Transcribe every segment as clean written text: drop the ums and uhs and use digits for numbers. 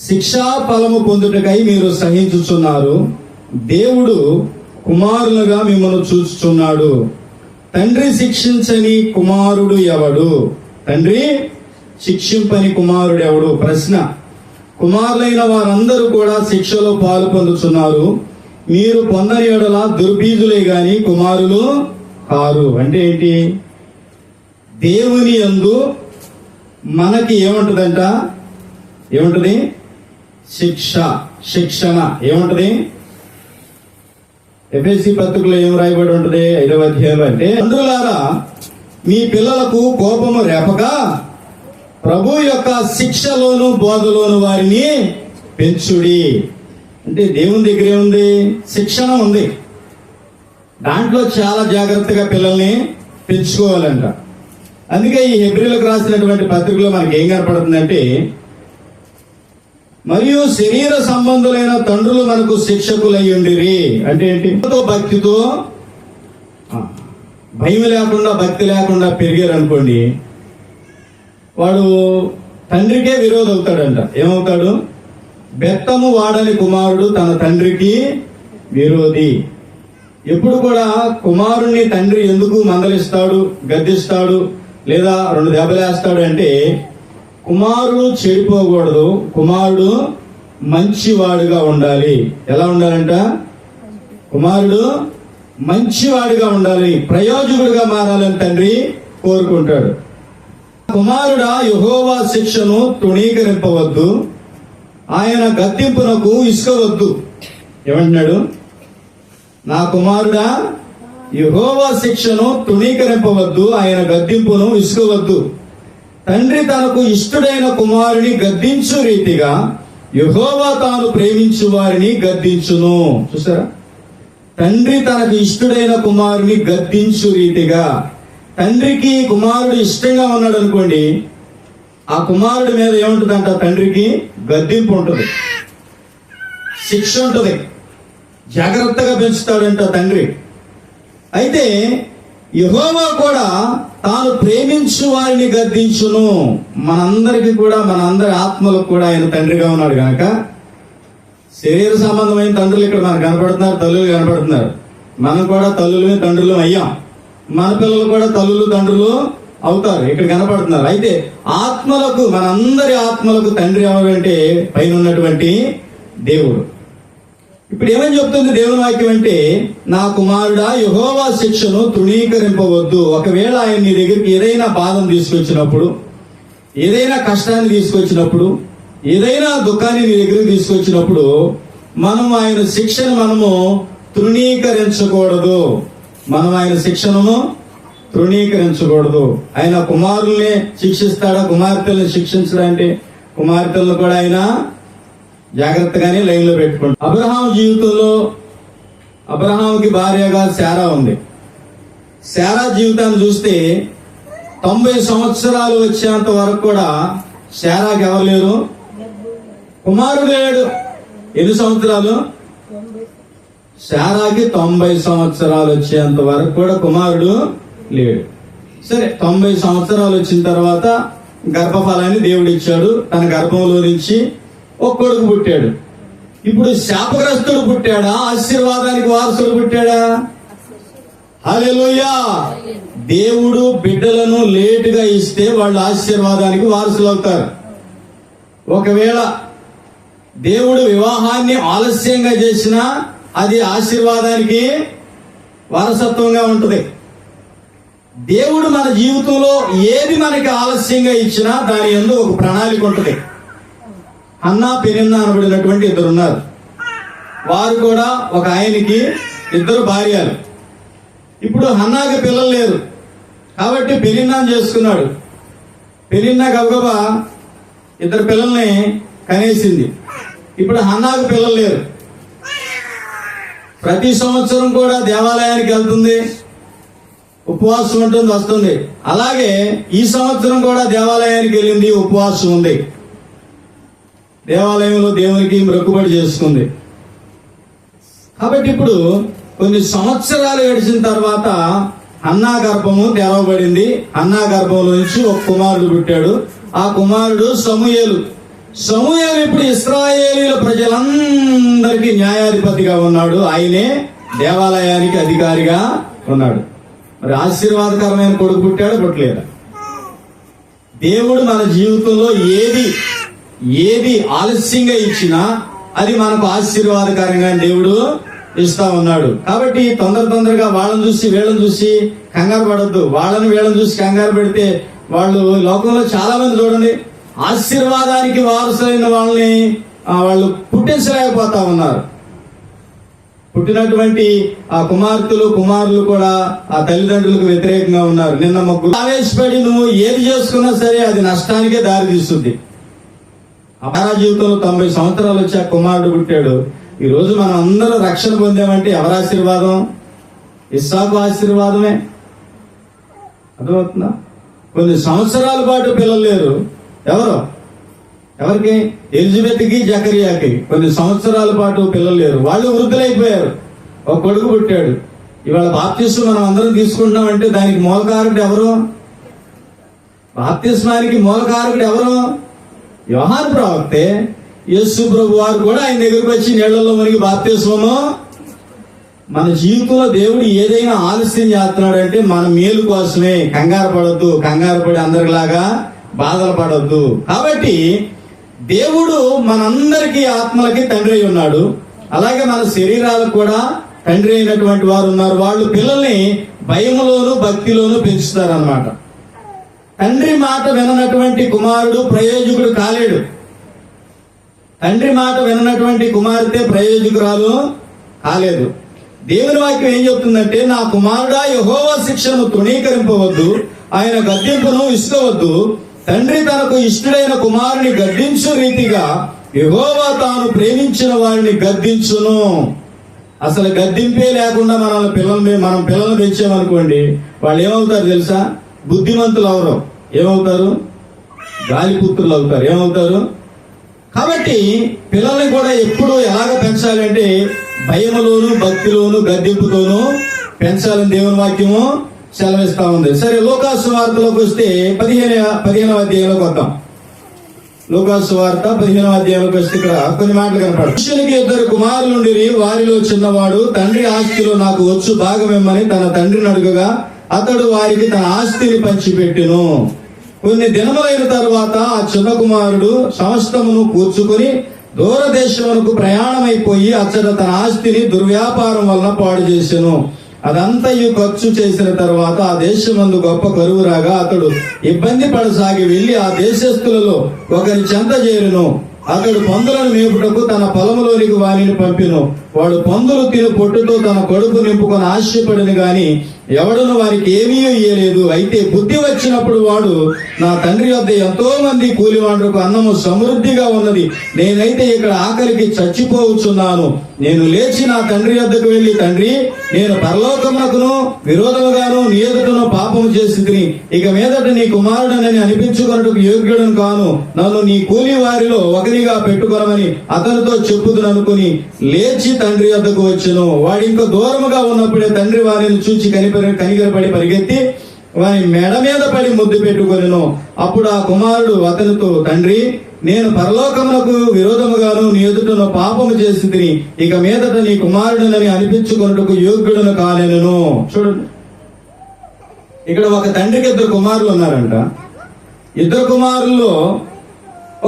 శిక్షా ఫలము పొందుటకై మీరు సహించుచున్నారు. దేవుడు కుమారులుగా మిమ్మల్ని చూచుచున్నాడు. తండ్రి శిక్షించని కుమారుడు ఎవడు? తండ్రి శిక్షింపని కుమారుడు ఎవడు? ప్రశ్న. కుమారులైన వారందరూ కూడా శిక్షలో పాలు పొందుతున్నారు. మీరు పొందని యెడల దుర్బీజులే గాని కుమారులు కారు. అంటే ఏంటి? దేవుని యందు మనకి ఏముంటదంట? ఏముంటది? శిక్షణ ఏముంటది? ఎఫెసీ పత్రికలో ఏం రాయబడి ఉంటది? 5వ అధ్యాయం. అంటే తండ్రులారా, మీ పిల్లలకు కోపము రేపక ప్రభు యొక్క శిక్షలోను బోధలోను వారిని పెంచుడి. అంటే దేవుని దగ్గరే ఉంది, శిక్షణ ఉంది. దాంట్లో చాలా జాగ్రత్తగా పిల్లల్ని పెంచుకోవాలంట. అందుకే ఈ హెబ్రీలకు రాసినటువంటి పత్రికలో మనకి ఏం కనపడుతుందంటే, మరియు శరీర సంబంధులైన తండ్రులు మనకు శిక్షకులయ్యుండిరి. అంటే ఏంటి? భక్తితో, భయం లేకుండా, భక్తి లేకుండా పెరిగారు అనుకోండి, వాడు తండ్రికే విరోధి అవుతాడంట. ఏమవుతాడు? బెత్తము వాడని కుమారుడు తన తండ్రికి విరోధి. ఎప్పుడు కూడా కుమారుణ్ణి తండ్రి ఎందుకు మందలిస్తాడు, గద్దిస్తాడు, లేదా 2 దెబ్బలేస్తాడు అంటే, కుమారుడు చెడిపోకూడదు, కుమారుడు మంచివాడుగా ఉండాలి. ఎలా ఉండాలంట? కుమారుడు మంచివాడిగా ఉండాలి, ప్రయోజకుడిగా మారాలని తండ్రి కోరుకుంటాడు. కుమారుడా, యెహోవా శిక్షను తృణీకరింపవద్దు, ఆయన గద్దింపునకు ఇసుకవద్దు. ఏమంటున్నాడు? నా కుమారుడా, యెహోవా శిక్షను తృణీకరింపవద్దు, ఆయన గద్దింపును ఇసుకవద్దు. తండ్రి తనకు ఇష్టడైన కుమారుని గద్దించు రీతిగా యెహోవా తాను ప్రేమించు వారిని గద్దించును. చూసారా? తండ్రి తనకు ఇష్టడైన కుమారుని గద్దించు రీతిగా. తండ్రికి కుమారుడు ఇష్టంగా ఉన్నాడు అనుకోండి, ఆ కుమారుడి మీద ఏముంటుందంట? తండ్రికి గద్దింపు ఉంటుంది, శిక్ష ఉంటుంది, జాగ్రత్తగా పెంచుతాడంట తండ్రి. అయితే యెహోవా కూడా తాను ప్రేమించు వారిని గద్దించును. మనందరికి కూడా, మనందరి ఆత్మలకు కూడా ఆయన తండ్రిగా ఉన్నాడు కనుక, శరీర సంబంధమైన తండ్రులు ఇక్కడ మనకు కనపడుతున్నారు, తల్లులు కనపడుతున్నారు. మనం కూడా తల్లులు తండ్రులు అయ్యాం. మన పిల్లలు కూడా తల్లులు తండ్రులు అవుతారు, ఇక్కడ కనపడుతున్నారు. అయితే ఆత్మలకు, మనందరి ఆత్మలకు తండ్రి ఎవరంటే పైన ఉన్నటువంటి దేవుడు. ఇప్పుడు ఏమని చెప్తుంది దేవుని వాక్యం అంటే, నా కుమారుడా, యెహోవా శిక్షను తృణీకరింపవద్దు. ఒకవేళ ఆయన నీ దగ్గరికి ఏదైనా బాధను తీసుకొచ్చినప్పుడు, ఏదైనా కష్టాన్ని తీసుకొచ్చినప్పుడు, ఏదైనా దుఃఖాన్ని నీ దగ్గరికి తీసుకొచ్చినప్పుడు, మనం ఆయన శిక్షను మనము తృణీకరించకూడదు. మనం ఆయన శిక్షను తృణీకరించకూడదు. ఆయన కుమారుల్ని శిక్షిస్తాడా? కుమార్తెలను శిక్షించడా? అంటే కుమార్తెలను కూడా ఆయన జాగ్రత్తగానే లైన్ లో పెట్టుకుంటాడు. అబ్రహాం జీవితంలో, అబ్రహాంకి భార్యగా శారా ఉంది. శారా జీవితాన్ని చూస్తే 90 సంవత్సరాలు వచ్చేంత వరకు కూడా శారాకి ఎవరు లేరు, కుమారుడు లేడు. ఎన్ని సంవత్సరాలు? శారాకి 90 సంవత్సరాలు వచ్చేంత వరకు కూడా కుమారుడు లేడు. సరే, 90 సంవత్సరాలు వచ్చిన తర్వాత గర్భఫలాన్ని దేవుడు ఇచ్చాడు. తన గర్భంలో నుంచి ఒక కొడుకు పుట్టాడు. ఇప్పుడు శాపగ్రస్తుడు పుట్టాడా, ఆశీర్వాదానికి వారసుడు పుట్టాడా? హల్లెలూయా. దేవుడు బిడ్డలను లేటుగా ఇస్తే వాళ్ళు ఆశీర్వాదానికి వారసులు అవుతారు. ఒకవేళ దేవుడు వివాహాన్ని ఆలస్యంగా చేసినా అది ఆశీర్వాదానికి వారసత్వంగా ఉంటుంది. దేవుడు మన జీవితంలో ఏది మనకి ఆలస్యంగా ఇచ్చినా దాని యందు ఒక ప్రణాళిక ఉంటుంది. హన్నా, పెనిన్నా అనబడినటువంటి 2 ఉన్నారు. వారు కూడా ఒక ఆయనకి 2 భార్యలు. ఇప్పుడు హన్నాకి పిల్లలు లేరు కాబట్టి పెనిన్నాను చేసుకున్నాడు. పెనిన్నా గబగబా 2 పిల్లల్ని కనేసింది. ఇప్పుడు హన్నాకు పిల్లలు లేరు. ప్రతి సంవత్సరం కూడా దేవాలయానికి వెళ్తుంది, ఉపవాసం ఉంటుంది, వస్తుంది. అలాగే ఈ సంవత్సరం కూడా దేవాలయానికి వెళ్ళింది, ఉపవాసం ఉంది, దేవాలయంలో దేవునికి మొక్కుబడి చేసుకుంది. కాబట్టి ఇప్పుడు కొన్ని సంవత్సరాలు గడిచిన తర్వాత హన్నా గర్భము తెరవబడింది. హన్నా గర్భంలో నుంచి ఒక కుమారుడు పుట్టాడు. ఆ కుమారుడు సమూయేలు. సమూయేలు ఇప్పుడు ఇశ్రాయేలీయుల ప్రజలందరికీ న్యాయాధిపతిగా ఉన్నాడు. ఆయనే దేవాలయానికి అధికారిగా ఉన్నాడు. మరి ఆశీర్వాదకరమైన కొడుకు పుట్టాడు, పుట్టలేదా? దేవుడు మన జీవితంలో ఏది ఆలస్యంగా ఇచ్చినా అది మనకు ఆశీర్వాదకరంగా దేవుడు ఇస్తా ఉన్నాడు. కాబట్టి తొందరగా వాళ్ళని చూసి వీళ్ళని చూసి కంగారు పడద్దు. వాళ్ళని వీళ్ళని చూసి కంగారు పెడితే వాళ్ళు లోకంలో చాలా మంది చూడండి, ఆశీర్వాదానికి వారసులైన వాళ్ళని వాళ్ళు పుట్టించలేకపోతా ఉన్నారు. పుట్టినటువంటి ఆ కుమారులు కూడా ఆ తల్లిదండ్రులకు వ్యతిరేకంగా ఉన్నారు. నిన్న ముగ్గురు ఆవేశపడి నువ్వు ఏది చేసుకున్నా సరే అది నష్టానికే దారి తీస్తుంది. అపారా జీవితంలో 90 సంవత్సరాలు వచ్చి ఆ కుమారుడు పుట్టాడు. ఈ రోజు మనం అందరూ రక్షణ పొందామంటే ఎవరి ఆశీర్వాదం? ఇస్సాకు ఆశీర్వాదమే. అర్థమవుతుందా? కొన్ని సంవత్సరాల పాటు పిల్లలు లేరు. ఎవరికి? ఎలిజబెత్కి, జకరియాకి కొన్ని సంవత్సరాల పాటు పిల్లలు లేరు. వాళ్ళు వృద్ధులైపోయారు. ఒక కొడుకు పుట్టాడు. ఇవాళ బాప్తిస్మం మనం అందరం తీసుకుంటున్నామంటే దానికి మూలకారకుడు ఎవరు? బాప్తిస్మానికి మూలకారకుడు ఎవరు? యోహాను ప్రవక్తే. యేసు ప్రభు వారు కూడా ఆయన దగ్గరికి వచ్చి నీళ్లలో మునిగి బాప్తిస్మము. మన జీవితంలో దేవుడు ఏదైనా ఆలస్యం చేస్తున్నాడంటే మన మేలు కోసమే. కంగారు పడొద్దు. కంగారు పడి అందరిలాగా బాధలు పడొద్దు. కాబట్టి దేవుడు మనందరికీ ఆత్మలకి తండ్రి అయి ఉన్నాడు. అలాగే మన శరీరాలకు కూడా తండ్రి అయినటువంటి వారు ఉన్నారు. వాళ్ళు పిల్లల్ని భయములోను భక్తిలోను పెంచుతారన్నమాట. తండ్రి మాట విననటువంటి కుమారుడు ప్రయోజకుడు కాలేడు. తండ్రి మాట విననటువంటి కుమార్తె ప్రయోజకురాలు కాలేదు. దేవుని వాక్యం ఏం చెప్తుందంటే, నా కుమారుడా యెహోవా శిక్షను తృణీకరింపవద్దు, ఆయన గద్దింపును ఇసుకోవద్దు. తండ్రి తనకు ఇష్టడైన కుమారుని గద్దించు రీతిగా యెహోవా తాను ప్రేమించిన వారిని గద్దించును. అసలు గద్దింపే లేకుండా మనం పిల్లల్ని పెంచామనుకోండి, వాళ్ళు ఏమవుతారు తెలుసా? బుద్ధిమంతులు అవరు. ఏమవుతారు? గాలిపుత్రులు అవుతారు. ఏమవుతారు? కాబట్టి పిల్లల్ని కూడా ఎప్పుడు ఎలాగ పెంచాలంటే భయములోను భక్తిలోను గద్దింపుతోనూ పెంచాలని దేవుని వాక్యము సెలవిస్తా ఉంది. సరే, లూకాసు వార్తలోకి వస్తే 15వ అధ్యాయంలోకి వద్దాం. లూకాసు వార్త 15వ అధ్యాయంలోకి వస్తే ఇక్కడ కొన్ని మాటలు కనపడతాయి. మనుషునికి 2 కుమారులు ఉండిరి. వారిలో చిన్నవాడు తండ్రి ఆస్తిలో నాకు వచ్చు భాగమిమ్మని తన తండ్రిని అడుగగా అతడు వారికి తన ఆస్తిని పంచిపెట్టెను. కొన్ని దినములైన తరువాత ఆ చిన్న కుమారుడు సమస్తమును కూర్చుకొని దూరదేశమునకు ప్రయాణమైపోయి అచ్చట తన ఆస్తిని దుర్వ్యాపారం వలన పాడు చేసెను. అదంతయు ఖర్చు చేసిన తర్వాత ఆ దేశమందు గొప్ప కరువు రాగా అతడు ఇబ్బంది పడసాగి వెళ్లి ఆ దేశస్థులలో ఒకరి చెంత చేరును. అతడు పందులను మేపుటకు తన పొలములోనికి వారిని పంపిను. వాడు పందులు తిని పొట్టుతో తన కడుపు నింపుకొని ఆశపడిన గాని ఎవడును వారికి ఏమీ ఇయ్యలేదు. అయితే బుద్ధి వచ్చినప్పుడు వాడు, నా తండ్రి వద్ద ఎంతో మంది కూలివాడులకు అన్నము సమృద్ధిగా ఉన్నది, నేనైతే ఇక్కడ ఆకలికి చచ్చిపోవచ్చున్నాను. నేను లేచి నా తండ్రి వద్దకు వెళ్లి, తండ్రి, నేను పరలోకమునకును విరోధముగాను నీ ఎదుటను పాపము చేసి తిని ఇక మీదట నీ కుమారుడనని అనిపించుకొనుటకు యోగ్యుడను కాను. నన్ను నీ కూలి వారిలో ఒకరిగా పెట్టుకొనమని అతనితో చెప్పుదుననుకుని లేచి తండ్రి వద్దకు వచ్చెను. వాడింక దూరముగా ఉన్నప్పుడే తండ్రి వారిని చూచి కనికరపడి పరిగెత్తి వారి మెడ మీద పడి ముద్దు పెట్టుకొనెను. అప్పుడు ఆ కుమారుడు అతనితో, తండ్రి, నేను పరలోకమునకు విరోధముగాను నీ ఎదుటను పాపము చేసి తిని ఇక మీదట నీ కుమారుడనని అనిపించుకొనుటకు యోగ్యుడను కాలేను. చూడండి, ఇక్కడ ఒక తండ్రికి 2 కుమారులు ఉన్నారంట. 2 కుమారుల్లో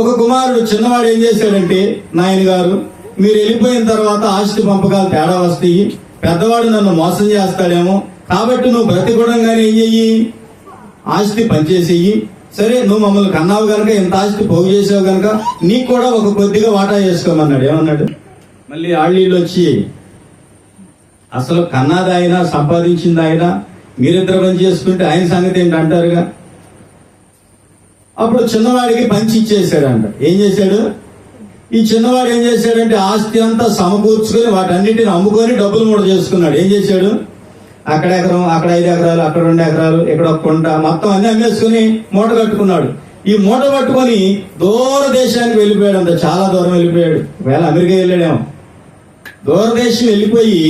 ఒక కుమారుడు చిన్నవాడు ఏం చేశాడంటే, నాయన గారు, మీరు వెళ్ళిపోయిన తర్వాత ఆస్తి పంపకాలు తేడా వస్తాయి, పెద్దవాడు నన్ను మోసం చేస్తాడేమో, కాబట్టి నువ్వు బ్రతికూడంగానే ఏం చెయ్యి, ఆస్తి పనిచేసేయి. సరే, నువ్వు మమ్మల్ని కన్నావు గనక, ఇంత ఆస్తి పోగు చేసావు గనక నీకు కూడా ఒక కొద్దిగా వాటా చేసుకోమన్నాడు. ఏమన్నాడు? మళ్ళీ ఆళ్ళీళ్ళు వచ్చి, అసలు కన్నాది ఆయన, సంపాదించింది ఆయన, మీరిద్దరు పని చేసుకుంటే ఆయన సంగతి ఏంటి అంటారుగా. అప్పుడు చిన్నవాడికి పంచి ఇచ్చేసాడంట. ఏం చేశాడు? ఈ చిన్నవాడు ఏం చేశాడంటే ఆస్తి అంతా సమకూర్చుకొని వాటన్నిటిని అమ్ముకొని డబ్బులు మూట చేసుకున్నాడు. ఏం చేశాడు? అక్కడ ఎకరం, అక్కడ 5 ఎకరాలు, అక్కడ 2 ఎకరాలు, ఇక్కడ ఒక కొంట, మొత్తం అన్ని అమ్మేసుకుని మూట కట్టుకున్నాడు. ఈ మూట పట్టుకొని దూర దేశానికి వెళ్ళిపోయాడు. అంత చాలా దూరం వెళ్ళిపోయాడు. వేళ అమెరికా వెళ్ళాడేమో. దూరదేశం వెళ్ళిపోయి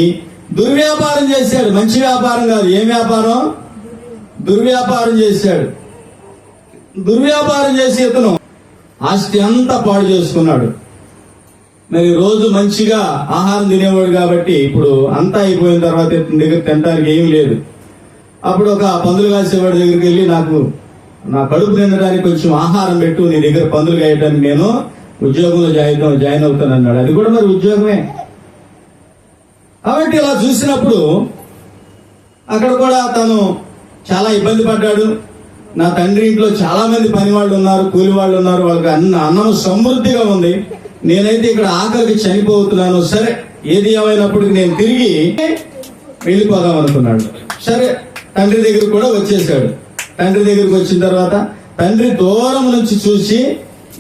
దుర్వ్యాపారం చేశాడు. మంచి వ్యాపారం కాదు. ఏం వ్యాపారం? దుర్వ్యాపారం చేశాడు. దుర్వ్యాపారం చేసి ఇతను ఆస్తి అంతా పాడు చేసుకున్నాడు. మరి రోజు మంచిగా ఆహారం తినేవాడు కాబట్టి ఇప్పుడు అంతా అయిపోయిన తర్వాత దగ్గర తినడానికి ఏమీ లేదు. అప్పుడు ఒక పందులు కాసేవాడి దగ్గరికి వెళ్ళి, నాకు నా కడుపు నిండడానికి కొంచెం ఆహారం పెట్టు, నీ దగ్గర పందులు కాయడానికి నేను ఉద్యోగంలో జాయిన్ అవుతాను అన్నాడు. అది కూడా మరి ఉద్యోగమే. కాబట్టి ఇలా చూసినప్పుడు అక్కడ కూడా తను చాలా ఇబ్బంది పడ్డాడు. నా తండ్రి ఇంట్లో చాలా మంది పని వాళ్ళు ఉన్నారు, కూలి వాళ్ళు ఉన్నారు, వాళ్ళకి అన్నం సమృద్ధిగా ఉంది, నేనైతే ఇక్కడ ఆకలికి చనిపోతున్నాను. సరే, ఏది ఏమైనప్పటికీ నేను తిరిగి వెళ్ళిపోదాం అనుకున్నాడు. సరే, తండ్రి దగ్గర కూడా వచ్చేసాడు. తండ్రి దగ్గరికి వచ్చిన తర్వాత తండ్రి దూరం నుంచి చూసి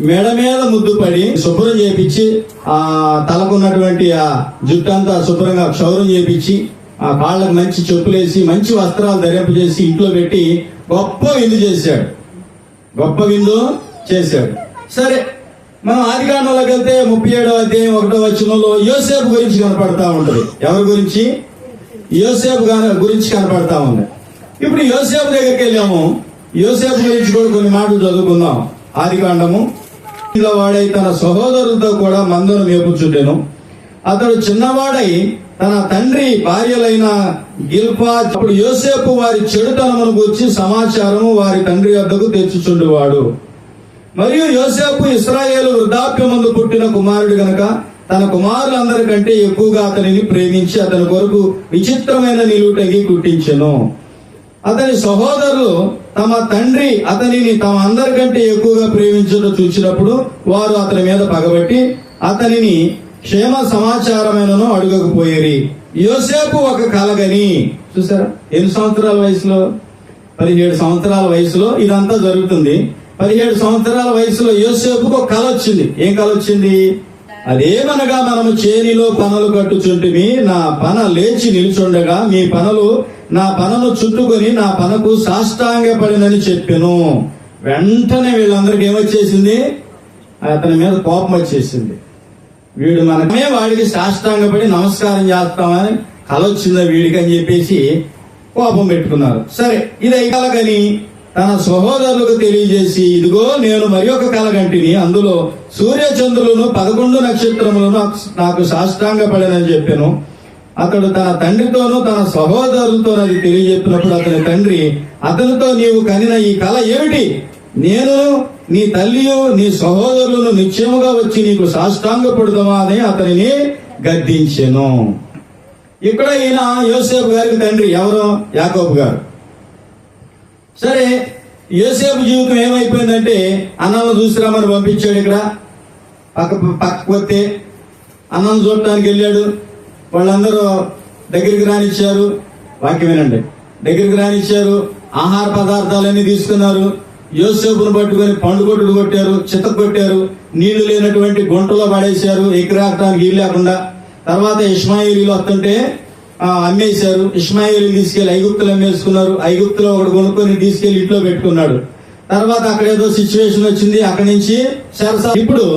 మెడ మీద ముద్దు పడి శుభ్రం చేపించి, ఆ తలకున్నటువంటి ఆ జుట్టంతా శుభ్రంగా క్షౌరం చేపించి, ఆ కాళ్ళకు మంచి చెప్పులేసి మంచి వస్త్రాలు ధరింపజేసి ఇంట్లో పెట్టి గొప్ప విందు చేశాడు. గొప్ప విందు చేశాడు. సరే, మనం ఆదికాండంలోకి వెళ్తే 37వ అధ్యాయం 1వ వచనంలో యోసేపు గురించి కనపడతా ఉంటది. ఎవరి గురించి? యోసేపు గురించి కనపడతా ఉంది. ఇప్పుడు యోసేపు దగ్గరికి వెళ్ళాము. యోసేపు గురించి కూడా కొన్ని మాటలు చదువుకుందాం. ఆదికాండము వాడై తన సహోదరులతో కూడా మందను మేపుచుండెను. అతడు చిన్నవాడై తన తండ్రి భార్యలైన గిల్పా. అప్పుడు యోసేపు వారి చెడుతనమును గురించి సమాచారము వారి తండ్రి వద్దకు తెచ్చుచుండేవాడు. మరియు యోసేపు ఇశ్రాయేలు వృద్ధాప్యమందు పుట్టిన కుమారుడు గనక తన కుమారులందరికంటే ఎక్కువగా అతనిని ప్రేమించి అతని కొరకు విచిత్రమైన నిలువుటంగి కుట్టించెను. అతని సహోదరులు తమ తండ్రి అతనిని తమ అందరికంటే ఎక్కువగా ప్రేమించడం చూసినప్పుడు వారు అతని మీద పగబట్టి అతనిని క్షేమ సమాచారమైనను అడగకపోయేరి. యోసేపు ఒక కలగని, చూసారా, ఎన్ని సంవత్సరాల వయసులో? 17 సంవత్సరాల వయసులో ఇదంతా జరుగుతుంది. 17 సంవత్సరాల వయసులో యోసేపుకు ఒక కల వచ్చింది. ఏం కల వచ్చింది? అదేమనగా, మనము చేనిలో పనలు కట్టుచుంటిమి, నా పన లేచి నిల్చుండగా మీ పనులు నా పనను చుట్టుకొని నా పనకు సాష్టాంగపడినని చెప్పెను. వెంటనే వీళ్ళందరికీ ఏమొచ్చేసింది? అతని మీద కోపం వచ్చేసింది. వీడు మనమే వాడికి సాష్టాంగపడి నమస్కారం చేస్తామని కల వచ్చిందా వీడికి అని చెప్పేసి కోపం పెట్టుకున్నారు. సరే, ఇది కలగని తన సహోదరులకు తెలియజేసి, ఇదిగో నేను మరి ఒక కలగంటిని, అందులో సూర్య చంద్రులను 11 నక్షత్రములను నాకు సాష్టాంగపడనని చెప్పాను. అతడు తన తండ్రితోనూ తన సహోదరులతో అది తెలియజెప్పినప్పుడు అతని తండ్రి అతనితో, నీవు కనిన ఈ కల ఏమిటి? నేను నీ తల్లియు నీ సహోదరులను నిశ్చయముగా వచ్చి నీకు సాష్టాంగపడుదామా అని అతనిని గద్దించెను. ఇక్కడ ఈయన యోసేపు గారికి తండ్రి ఎవరు? యాకోబు గారు. సరే, యోసేపు జీవితం ఏమైపోయిందంటే, అన్నను చూసిరామని పంపించాడు. ఇక్కడ పక్కకు వస్తే అన్నం చూడటానికి వెళ్ళాడు. వాళ్ళందరూ దగ్గరికి రానిచ్చారు. వాక్యం వినండి. దగ్గరికి రానిచ్చారు. ఆహార పదార్థాలన్నీ తీసుకున్నారు. యోసేపును పట్టుకొని పండుగొట్టుడు కొట్టారు, చితక కొట్టారు, నీళ్లు లేనటువంటి గుంటలో పడేశారు, ఎగిరాకడానికి వీలు లేకుండా. తర్వాత ఇష్మాయిలీలు వస్తుంటే అమ్మేశారు. ఇష్మాయిలు తీసుకెళ్లి ఐగుప్తులు అమ్మేసుకున్నారు. ఐగుప్తులో ఒకటి కొనుక్కొని తీసుకెళ్లి ఇంట్లో పెట్టుకున్నాడు. తర్వాత అక్కడ ఏదో సిచ్యువేషన్ వచ్చింది, అక్కడి నుంచి ఇప్పుడు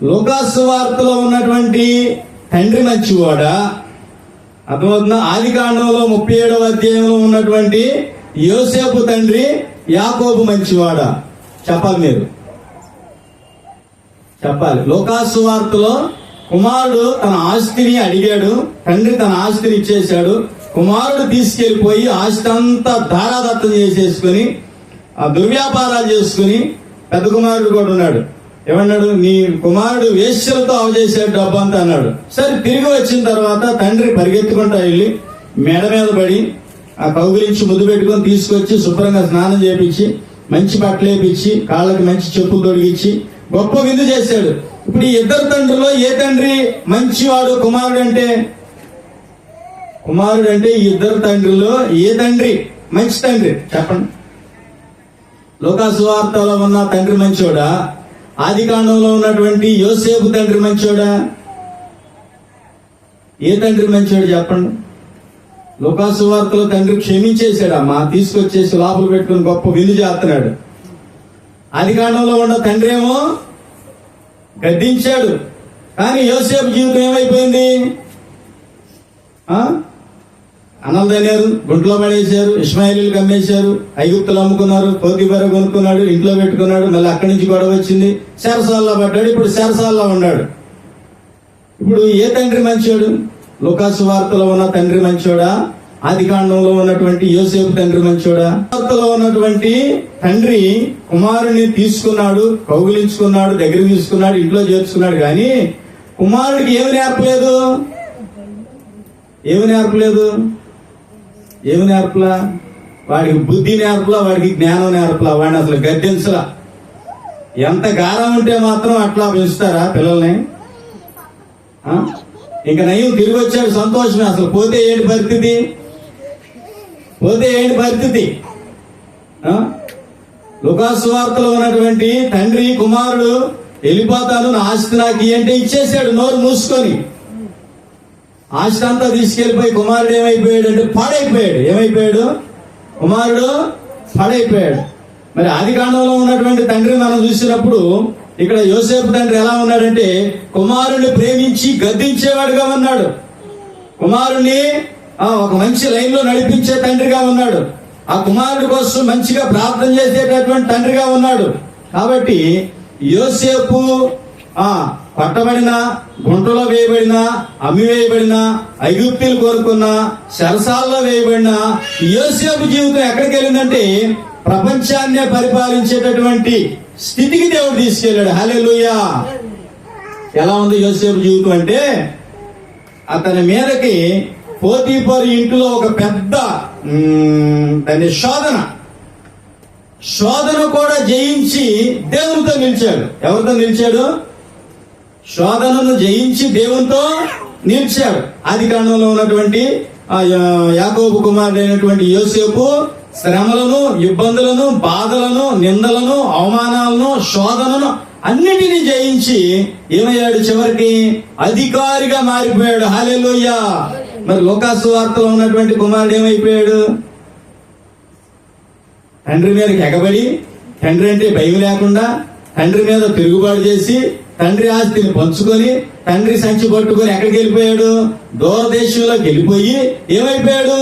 లూకాసు వార్తలో ఉన్నటువంటి తండ్రి మంచివాడా? అర్థమవుతుందా? ఆదికాండంలో 37వ అధ్యాయంలో ఉన్నటువంటి యోసేపు తండ్రి యాకోబు మంచివాడా? చెప్పాలి, మీరు చెప్పాలి. లూకాసు వార్తలో కుమారుడు తన ఆస్తిని అడిగాడు, తండ్రి తన ఆస్తిని ఇచ్చేశాడు. కుమారుడు తీసుకెళ్లిపోయి ఆస్తి అంతా ధారాదత్తం చేసేసుకుని ఆ దుర్వ్యాపారాలు చేసుకుని, పెద్ద కుమారుడు కూడా ఉన్నాడు, ఏమన్నాడు? నీ కుమారుడు వేశ్యలతో అవజేసాడు డబ్బు అంతా అన్నాడు. సరే, తిరిగి వచ్చిన తర్వాత తండ్రి పరిగెత్తుకుంటా వెళ్ళి మెడ మీద పడి ఆ కౌగిలించి ముద్దు పెట్టుకొని తీసుకొచ్చి శుభ్రంగా స్నానం చేపించి మంచి బట్టలు వేపించి కాళ్ళకి మంచి చెప్పులు తొడిగించి గొప్ప విందు చేశాడు. ఇప్పుడు ఈ ఇద్దరు తండ్రుల్లో ఏ తండ్రి మంచివాడు? కుమారుడు అంటే ఈ ఇద్దరు తండ్రిలో ఏ తండ్రి మంచి తండ్రి? చెప్పండి. లూకాసు వార్తలో ఉన్న తండ్రి మంచోడా? ఆదికాండంలో ఉన్నటువంటి యోసేపు తండ్రి మంచోడా? ఏ తండ్రి మంచోడు చెప్పండి. లూకాసు వార్తలో తండ్రి క్షమించేశాడమ్మా, తీసుకొచ్చేసి లోపల పెట్టుకుని గొప్ప విందు చేస్తున్నాడు. ఆదికాండంలో ఉన్న తండ్రి ఏమో గద్దించాడు. కానీ యోసేపు జీవితం ఏమైపోయింది? అన్నలు తిన్నారు, గుంట్లో పడేశారు, ఇస్మాయిలీలకు అమ్మేశారు, ఐగుప్తులు అమ్ముకున్నారు, పోతీఫెర కొనుక్కున్నాడు, ఇంట్లో పెట్టుకున్నాడు, మళ్ళీ అక్కడి నుంచి గొడవ వచ్చింది, చెరసాల్లో పడ్డాడు. ఇప్పుడు చెరసాల్లో ఉన్నాడు. ఇప్పుడు ఏ తండ్రి మంచోడు? లూకాసు వార్తలో ఉన్న తండ్రి మంచోడా? ఆదికాండంలో ఉన్నటువంటి యోసేపు తండ్రి మంచోడా? వార్తలో ఉన్నటువంటి తండ్రి కుమారుని తీసుకున్నాడు, కౌగిలించుకున్నాడు, దగ్గర తీసుకున్నాడు, ఇంట్లో చేర్చుకున్నాడు. కానీ కుమారుడికి ఏమి నేర్పలేదు? ఏమి నేర్పలా? వాడికి బుద్ధి నేర్పలా, వాడికి జ్ఞానం నేర్పలా, వాడిని అసలు గద్దించలా. ఎంత గారం ఉంటే మాత్రం అట్లా పెంచుతారా పిల్లల్ని? ఇంకా నయం తిరిగి వచ్చాడు, సంతోషమే. అసలు పోతే ఏంటి పరిస్థితి? లూకాసు వార్తలో ఉన్నటువంటి తండ్రి కుమారుడు వెళ్ళిపోతాను, నా ఆస్తి నాకు అంటే ఇచ్చేసాడు నోరు మూసుకొని. ఆస్తి అంతా తీసుకెళ్లిపోయి కుమారుడు ఏమైపోయాడు అంటే పాడైపోయాడు. కుమారుడు పాడైపోయాడు. మరి ఆదికాండంలో ఉన్నటువంటి తండ్రి మనం చూసినప్పుడు ఇక్కడ యోసేపు తండ్రి ఎలా ఉన్నాడంటే కుమారుడిని ప్రేమించి గద్దించేవాడుగా ఉన్నాడు. కుమారుణ్ణి ఒక మంచి లైన్ లో నడిపించే తండ్రిగా ఉన్నాడు. ఆ కుమారుడి కోసం మంచిగా ప్రార్థన చేసేటటువంటి తండ్రిగా ఉన్నాడు. కాబట్టి యోసేపు పట్టబడిన, గుంటలో వేయబడిన, అమ్మివేయబడిన, ఐగుప్తులు కోరుకున్న, చెరసాల్లో వేయబడిన యోసేపు జీవితం ఎక్కడికి వెళ్ళిందంటే ప్రపంచాన్నే పరిపాలించేటటువంటి స్థితికి దేవుడు తీసుకెళ్ళాడు. హల్లెలూయా. ఎలా ఉంది యోసేపు జీవితం అంటే అతని మీదకి పోతీఫరు ఇంట్లో ఒక పెద్ద దాని శోధన కూడా జయించి దేవునితో నిలిచాడు. ఎవరితో నిలిచాడు? శోధనను జయించి దేవునితో నిలిచాడు. ఆదికాండంలో ఉన్నటువంటి యాకోబు కుమారుడైనటువంటి యోసేపు శ్రమలను, ఇబ్బందులను, బాధలను, నిందలను, అవమానాలను, శోధనను అన్నిటినీ జయించి ఏమయ్యాడు? చివరికి అధికారిగా మారిపోయాడు. హల్లెలూయా. మరి లూకాసు వార్తలో ఉన్నటువంటి కుమారుడు ఏమైపోయాడు? తండ్రి మీదకి ఎగబడి, తండ్రి అంటే భయం లేకుండా, తండ్రి మీద తిరుగుబాటు చేసి, తండ్రి ఆస్తిని పంచుకొని, తండ్రి సంచి పట్టుకొని ఎక్కడికి వెళ్ళిపోయాడు? దూరదేశంలోకి వెళ్ళిపోయి ఏమైపోయాడు?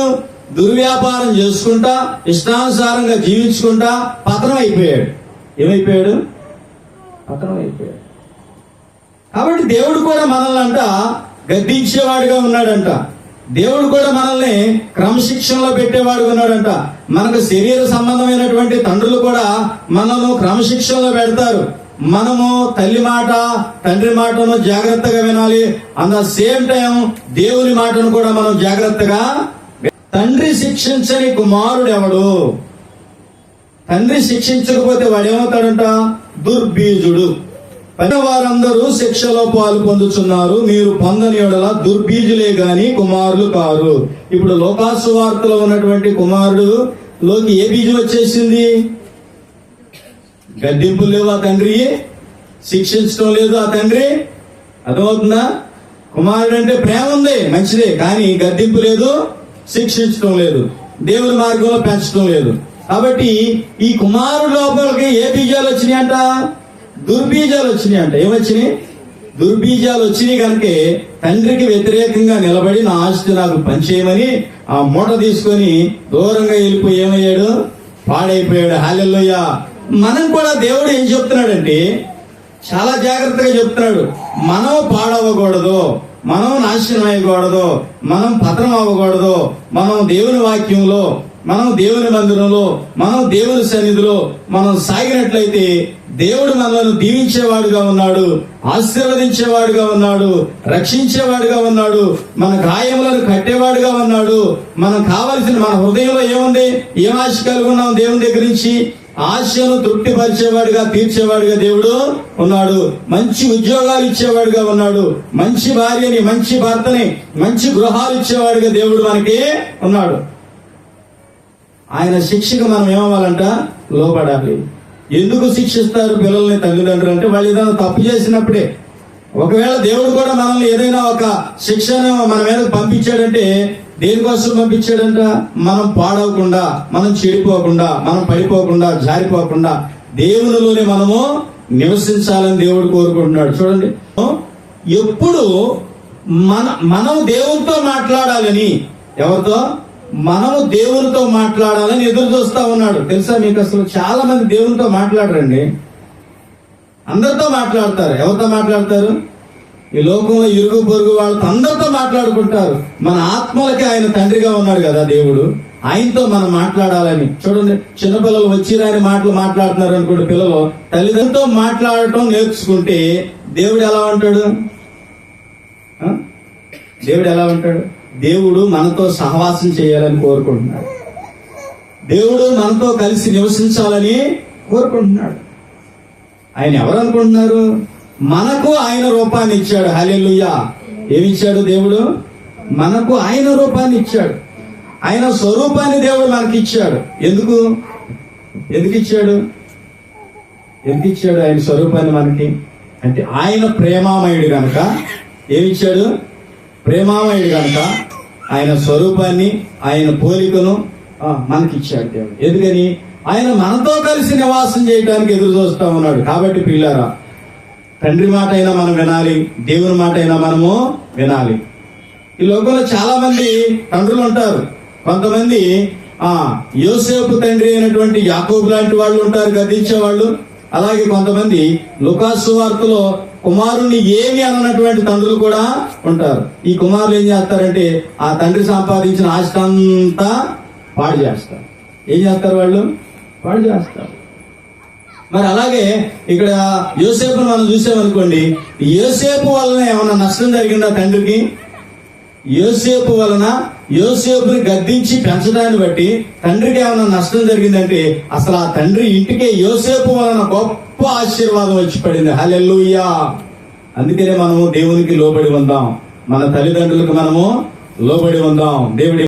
దుర్వ్యాపారం చేసుకుంటా, ఇష్టానుసారంగా జీవించుకుంటా పతనం అయిపోయాడు. ఏమైపోయాడు? పతనం అయిపోయాడు. కాబట్టి దేవుడు కూడా మనల్ని గద్దించేవాడుగా ఉన్నాడంట. దేవుడు కూడా మనల్ని క్రమశిక్షణలో పెట్టేవాడుగా ఉన్నాడంట. మనకు శరీర సంబంధమైనటువంటి తండ్రులు కూడా మనము క్రమశిక్షణలో పెడతారు. మనము తల్లి మాట, తండ్రి మాటను జాగ్రత్తగా వినాలి. అట్ ద సేమ్ టైం దేవుని మాటను కూడా మనం జాగ్రత్తగా. తండ్రి శిక్షించని కుమారుడు ఎవడు? తండ్రి శిక్షించకపోతే వాడేమవుతాడంట? దుర్బీజుడు. వారందరూ శిక్షలో పాలు పొందుతున్నారు, మీరు పొందని యెడల దుర్బీజులే గాని కుమారులు కారు. ఇప్పుడు లూకాసు వార్తలో ఉన్నటువంటి కుమారుడు లోకి ఏ బీజం వచ్చేసింది? గద్దింపులు లేవు ఆ తండ్రి, శిక్షించడం లేదు ఆ తండ్రి. అర్థమవుతుందా? కుమారుడు అంటే ప్రేమ ఉంది, మంచిదే, కానీ గద్దింపు లేదు, శిక్షించడం లేదు, దేవుని మార్గంలో పెంచడం లేదు. కాబట్టి ఈ కుమారుడు లోపలికి ఏ బీజాలు వచ్చినాయంట? దుర్బీజాలు వచ్చినాయంట. ఏమొచ్చినాయి? దుర్బీజాలు వచ్చినాయి. కనుకే తండ్రికి వ్యతిరేకంగా నిలబడి నా ఆస్తి నాకు పంచేయమని ఆ మూట తీసుకొని దూరంగా వెళ్ళిపోయి ఏమయ్యాడు? పాడైపోయాడు. హల్లెలూయా. మనం కూడా దేవుడు ఏం చెప్తున్నాడంటే చాలా జాగ్రత్తగా చెప్తున్నాడు. మనం పాడవకూడదు, మనం నాశనం అయ్యకూడదు, మనం పతనం అవ్వకూడదు. మనం దేవుని వాక్యంలో, మనం దేవుని మందిరంలో, మనం దేవుని సన్నిధిలో మనం సాగినట్లయితే దేవుడు మనల్ని దీవించేవాడుగా ఉన్నాడు, ఆశీర్వదించేవాడుగా ఉన్నాడు, రక్షించేవాడుగా ఉన్నాడు, మన గాయములను కట్టేవాడుగా ఉన్నాడు. మనం కావలసిన మన హృదయంలో ఏముంది, ఏం ఆశ కలిగి ఉన్నాం దేవుని దగ్గర నుంచి? ఆశను తృప్తిపరిచేవాడుగా, తీర్చేవాడుగా దేవుడు ఉన్నాడు. మంచి ఉద్యోగాలు ఇచ్చేవాడుగా ఉన్నాడు, మంచి భార్యని, మంచి భర్తని, మంచి గృహాలు ఇచ్చేవాడుగా దేవుడు మనకి ఉన్నాడు. ఆయన శిక్షకు మనం ఏమవ్వాలంట? లోబడాలి. ఎందుకు శిక్షిస్తారు పిల్లల్ని తల్లిదండ్రులు అంటే వాళ్ళు ఏదైనా తప్పు చేసినప్పుడే. ఒకవేళ దేవుడు కూడా మనల్ని ఏదైనా ఒక శిక్షను మన మీద పంపించాడంటే దేనికోసం పంపించాడంట? మనం పాడవకుండా, మనం చెడిపోకుండా, మనం పడిపోకుండా, జారిపోకుండా దేవునిలోనే మనము నివసించాలని దేవుడు కోరుకుంటున్నాడు. చూడండి, ఎప్పుడు మనం దేవునితో మాట్లాడాలని. ఎవరితో? మనము దేవునితో మాట్లాడాలని ఎదురు చూస్తా ఉన్నాడు. తెలుసా మీకు? అసలు చాలా మంది దేవునితో మాట్లాడరండి. అందరితో మాట్లాడతారు. ఎవరితో మాట్లాడతారు? ఈ లోకంలో ఇరుగు పొరుగు వాళ్ళతో అందరితో మాట్లాడుకుంటారు. మన ఆత్మలకి ఆయన తండ్రిగా ఉన్నాడు కదా దేవుడు. ఆయనతో మనం మాట్లాడాలని. చూడండి, చిన్నపిల్లలు వచ్చి రాని మాటలు మాట్లాడుతున్నారు అనుకోండి. పిల్లలు తల్లిదండ్రులతో మాట్లాడటం నేర్చుకుంటే దేవుడు ఎలా ఉంటాడు? దేవుడు ఎలా ఉంటాడు? దేవుడు మనతో సహవాసం చేయాలని కోరుకుంటున్నాడు. దేవుడు మనతో కలిసి నివసించాలని కోరుకుంటున్నాడు. ఆయన ఎవరు అనుకుంటున్నారు? మనకు ఆయన రూపాన్ని ఇచ్చాడు. హల్లెలూయా. ఏమిచ్చాడు దేవుడు? మనకు ఆయన రూపాన్ని ఇచ్చాడు. ఆయన స్వరూపాన్ని దేవుడు మనకి ఇచ్చాడు. ఎందుకు ఇచ్చాడు? ఎందుకు ఇచ్చాడు ఆయన స్వరూపాన్ని మనకి? అంటే ఆయన ప్రేమామయుడు గనక. ఏమిచ్చాడు? ప్రేమామయుడు గనక ఆయన స్వరూపాన్ని, ఆయన పోలికను మనకిచ్చాడు దేవుడు. ఎందుకని? ఆయన మనతో కలిసి నివాసం చేయడానికి ఎదురు చూస్తా ఉన్నాడు. కాబట్టి పిల్లారా, తండ్రి మాట అయినా మనం వినాలి, దేవుని మాట అయినా మనము వినాలి. ఈ లోకంలో చాలా మంది తండ్రులు ఉంటారు. కొంతమంది యోసేపు తండ్రి అయినటువంటి యాకోబు లాంటి వాళ్ళు ఉంటారు, గద్దించే వాళ్ళు. అలాగే కొంతమంది లూకాసు వార్తలో కుమారుణ్ణి ఏమి అననటువంటి తండ్రులు కూడా ఉంటారు. ఈ కుమారులు ఏం చేస్తారంటే ఆ తండ్రి సంపాదించిన ఆస్తి అంతా పాడు చేస్తారు. ఏం చేస్తారు వాళ్ళు? పాడు చేస్తారు. మరి అలాగే ఇక్కడ యోసేపును మనం చూసామనుకోండి, యోసేపు వలన ఏమైనా నష్టం జరిగిందా తండ్రికి? యోసేపు వలన, యోసేపుని గద్దించి పెంచడాన్ని బట్టి తండ్రికి ఏమైనా నష్టం జరిగిందంటే అసలు ఆ తండ్రి ఇంటికే యోసేపు వలన గొప్ప ఆశీర్వాదం వచ్చి పడింది. హల్లెలూయా. అందుకనే మనము దేవునికి లోబడి ఉందాం, మన తల్లిదండ్రులకు మనము లోబడి ఉందాం. దేవుడి